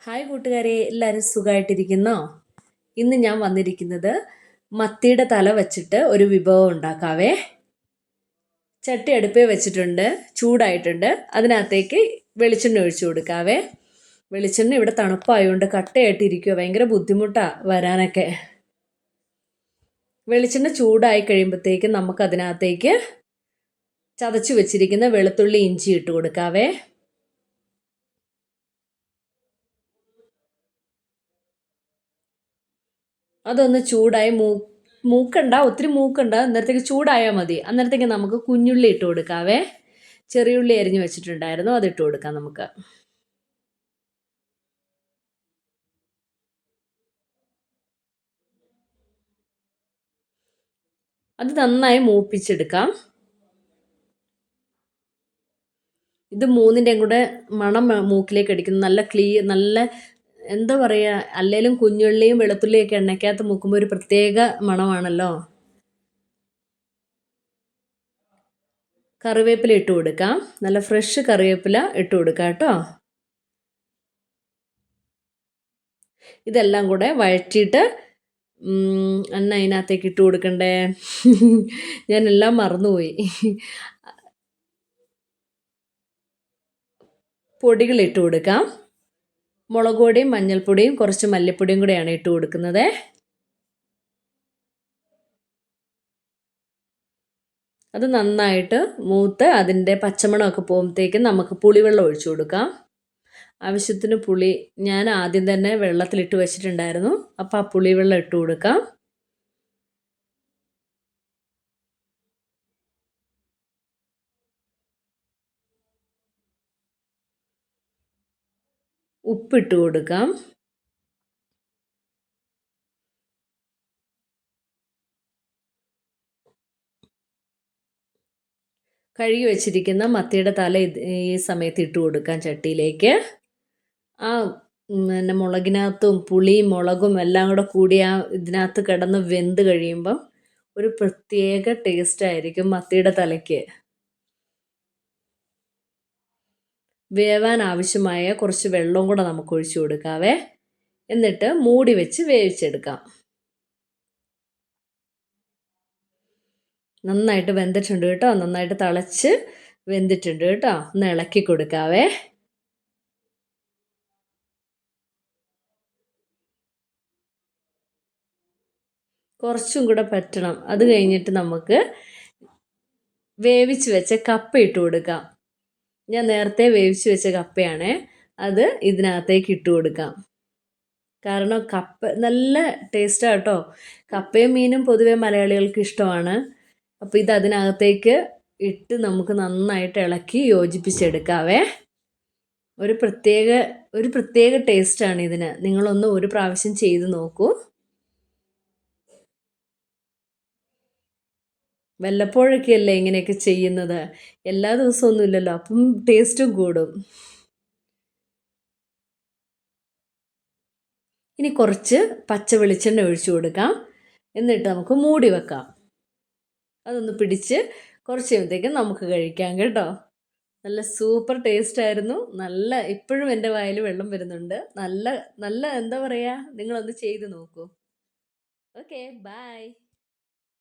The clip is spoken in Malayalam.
ഹായ് കൂട്ടുകാരെ, എല്ലാവരും സുഖമായിട്ടിരിക്കുന്നോ? ഇന്ന് ഞാൻ വന്നിരിക്കുന്നത് മത്തിയുടെ തല വച്ചിട്ട് ഒരു വിഭവം ഉണ്ടാക്കാവേ. ചട്ടി അടുപ്പേ വെച്ചിട്ടുണ്ട്, ചൂടായിട്ടുണ്ട്. അതിനകത്തേക്ക് വെളിച്ചെണ്ണ ഒഴിച്ചു കൊടുക്കാവേ. വെളിച്ചെണ്ണ ഇവിടെ തണുപ്പായതുകൊണ്ട് കട്ടയായിട്ടിരിക്കുക, ഭയങ്കര ബുദ്ധിമുട്ടാണ് വരാനൊക്കെ. വെളിച്ചെണ്ണ ചൂടായി കഴിയുമ്പോഴത്തേക്കും നമുക്ക് അതിനകത്തേക്ക് ചതച്ച് വെച്ചിരിക്കുന്ന വെളുത്തുള്ളി ഇഞ്ചി ഇട്ട് കൊടുക്കാവേ. അതൊന്ന് ചൂടായി മൂക്കണ്ട, ഒത്തിരി മൂക്കണ്ട, അന്നേരത്തേക്ക് ചൂടായാൽ മതി. അന്നേരത്തേക്ക് നമുക്ക് കുഞ്ഞുള്ളി ഇട്ട് കൊടുക്കാവേ. ചെറിയുള്ളി അരിഞ്ഞ് വെച്ചിട്ടുണ്ടായിരുന്നു, അതിട്ട് കൊടുക്കാം നമുക്ക്. അത് നന്നായി മൂപ്പിച്ചെടുക്കാം. ഇത് മൂന്നിൻ്റെയും കൂടെ മണം മൂക്കിലേക്ക് അടിക്കുന്നു. നല്ല എന്താ പറയുക, അല്ലേലും കുഞ്ഞുള്ളിയും വെളുത്തുള്ളിയൊക്കെ എണ്ണയ്ക്കകത്ത് മൂക്കുമ്പോൾ ഒരു പ്രത്യേക മണമാണല്ലോ. കറിവേപ്പില ഇട്ട് കൊടുക്കാം, നല്ല ഫ്രഷ് കറിവേപ്പില ഇട്ട് കൊടുക്കാം കേട്ടോ. ഇതെല്ലാം കൂടെ വഴറ്റിയിട്ട് എണ്ണ അതിനകത്തേക്ക് ഇട്ട് കൊടുക്കണ്ടേ. ഞാനെല്ലാം മറന്നുപോയി. പൊടികൾ ഇട്ട് കൊടുക്കാം. മുളക് പൊടിയും മഞ്ഞൾപ്പൊടിയും കുറച്ച് മല്ലിപ്പൊടിയും കൂടെയാണ് ഇട്ട് കൊടുക്കുന്നത്. അത് നന്നായിട്ട് മൂത്ത് അതിൻ്റെ പച്ചമണമൊക്കെ പോകുമ്പോഴത്തേക്കും നമുക്ക് പുളിവെള്ളം ഒഴിച്ചു കൊടുക്കാം. ആവശ്യത്തിന് പുളി ഞാൻ ആദ്യം തന്നെ വെള്ളത്തിലിട്ട് വെച്ചിട്ടുണ്ടായിരുന്നു, അപ്പോൾ ആ പുളിവെള്ളം ഇട്ട് കൊടുക്കാം. ഉപ്പിട്ട് കൊടുക്കാം. കഴുകി വെച്ചിരിക്കുന്ന മത്തിയുടെ തല ഈ സമയത്ത് ഇട്ട് കൊടുക്കാം ചട്ടിയിലേക്ക്. ആ പിന്നെ മുളകിനകത്തും പുളിയും മുളകും എല്ലാം കൂടി ഇതിനകത്ത് കിടന്ന് വെന്ത് കഴിയുമ്പം ഒരു പ്രത്യേക ടേസ്റ്റ് ആയിരിക്കും മത്തിയുടെ തലയ്ക്ക്. വേവാൻ ആവശ്യമായ കുറച്ച് വെള്ളവും കൂടെ നമുക്ക് ഒഴിച്ചു കൊടുക്കാവേ. എന്നിട്ട് മൂടി വെച്ച് വേവിച്ചെടുക്കാം. നന്നായിട്ട് വെന്തിട്ടുണ്ട് കേട്ടോ, നന്നായിട്ട് തിളച്ച് വെന്തിട്ടുണ്ട് കേട്ടോ. ഒന്ന് ഇളക്കി കൊടുക്കാവേ. കുറച്ചും കൂടെ പറ്റണം. അത് കഴിഞ്ഞിട്ട് നമുക്ക് വേവിച്ച് വെച്ച കപ്പ ഇട്ട് കൊടുക്കാം. ഞാൻ നേരത്തെ വേവിച്ച് വെച്ച കപ്പയാണ്, അത് ഇതിനകത്തേക്ക് ഇട്ട് കൊടുക്കാം. കാരണം കപ്പ നല്ല ടേസ്റ്റാണ് കേട്ടോ. കപ്പയും മീനും പൊതുവെ മലയാളികൾക്ക് ഇഷ്ടമാണ്. അപ്പോൾ ഇത് അതിനകത്തേക്ക് ഇട്ട് നമുക്ക് നന്നായിട്ട് ഇളക്കി യോജിപ്പിച്ചെടുക്കാവേ. ഒരു പ്രത്യേക ടേസ്റ്റാണ് ഇതിന്. നിങ്ങളൊന്ന് ഒരു പ്രാവശ്യം ചെയ്ത് നോക്കൂ. വല്ലപ്പോഴൊക്കെയല്ലേ ഇങ്ങനെയൊക്കെ ചെയ്യുന്നത്, എല്ലാ ദിവസമൊന്നും ഇല്ലല്ലോ, അപ്പം ടേസ്റ്റും കൂടും. ഇനി കുറച്ച് പച്ച വെളിച്ചെണ്ണ ഒഴിച്ചു കൊടുക്കാം. എന്നിട്ട് നമുക്ക് മൂടി വെക്കാം. അതൊന്ന് പിടിച്ച് കുറച്ച് കഴിയുമ്പോഴത്തേക്കും നമുക്ക് കഴിക്കാം കേട്ടോ. നല്ല സൂപ്പർ ടേസ്റ്റ് ആയിരുന്നു. ഇപ്പോഴും എൻ്റെ വായിൽ വെള്ളം വരുന്നുണ്ട്. നല്ല എന്താ പറയുക, നിങ്ങളൊന്ന് ചെയ്ത് നോക്കൂ. Okay, by.